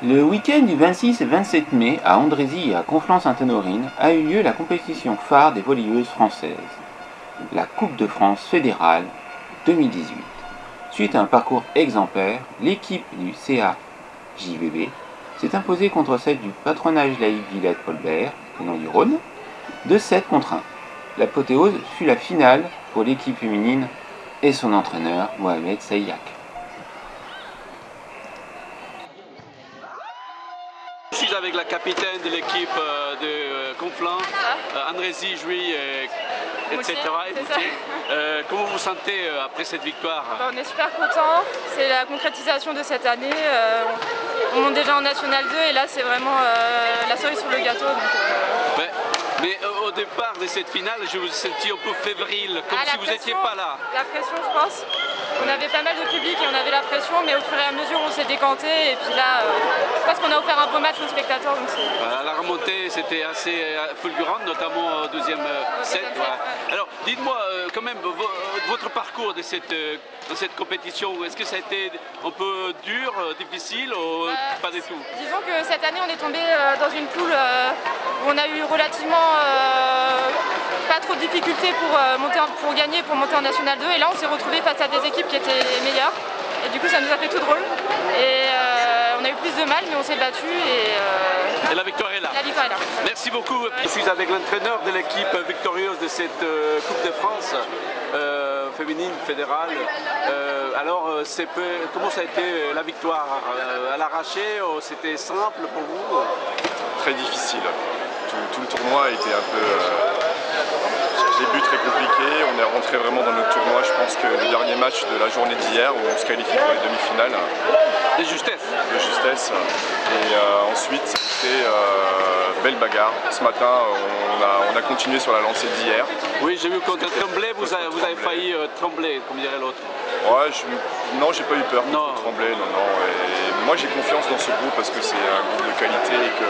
Le week-end du 26 et 27 mai, à Andrézy et à Conflans-Sainte-Honorine, a eu lieu la compétition phare des volleyeuses françaises, la Coupe de France fédérale 2018. Suite à un parcours exemplaire, l'équipe du CAJVB s'est imposée contre celle du patronage laïque Villette-Paulbert, venant du Rhône, de 7 contre 1. L'apothéose fut la finale pour l'équipe féminine et son entraîneur, Mohamed Saïyak. Je suis avec la capitaine de l'équipe de Conflans, Andrézy, Jouy, etc. Comment vous sentez après cette victoire? On est super contents, c'est la concrétisation de cette année. On monte déjà en National 2 et là c'est vraiment la cerise sur le gâteau. Mais au départ de cette finale, je vous ai senti un peu fébrile, comme si vous n'étiez pas là. La pression, je pense. On avait pas mal de public et on avait la pression, mais au fur et à mesure on s'est décanté et puis là, je pense qu'on a offert un beau match aux spectateurs. La remontée c'était assez fulgurante, notamment au deuxième set. Alors dites-moi quand même votre parcours de cette compétition, est-ce que ça a été un peu dur, difficile ou pas du tout? Disons que cette année on est tombé dans une poule où on a eu relativement pas trop de difficultés pour gagner, pour monter en National 2 et là on s'est retrouvé face à des équipes qui étaient meilleures et du coup ça nous a fait tout drôle et on a eu plus de mal mais on s'est battu et la victoire est là. La victoire est là. Merci beaucoup. Je suis avec l'entraîneur de l'équipe victorieuse de cette Coupe de France féminine fédérale. Alors comment ça a été la victoire à l'arraché? C'était simple pour vous? Très difficile. Tout le tournoi a été un peu début très compliqué. On est rentré vraiment dans notre tournoi. Je pense que le dernier match de la journée d'hier où on se qualifie pour les demi-finales. De justesse. De justesse. Et ensuite, c'était belle bagarre. Ce matin, on a continué sur la lancée d'hier. Oui, j'ai vu contre Tremblay, vous avez failli trembler, comme dirait l'autre. Ouais, non, j'ai pas eu peur contre Tremblay, non. Et moi, j'ai confiance dans ce groupe parce que c'est un groupe de qualité et que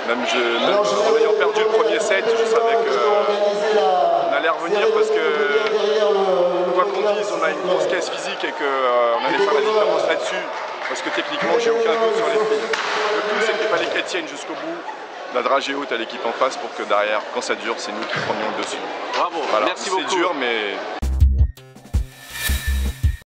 même en ayant perdu le premier set, je savais qu'on allait revenir parce que, quoi qu'on dise, on a une grosse caisse physique et qu'on allait faire la différence là-dessus. Parce que techniquement, j'ai aucun doute sur les filles. Le tout, c'est qu'il fallait qu'elles tiennent jusqu'au bout. La dragée haute à l'équipe en face pour que derrière, quand ça dure, c'est nous qui prenions le dessus. Bravo, voilà. merci beaucoup. C'est dur, mais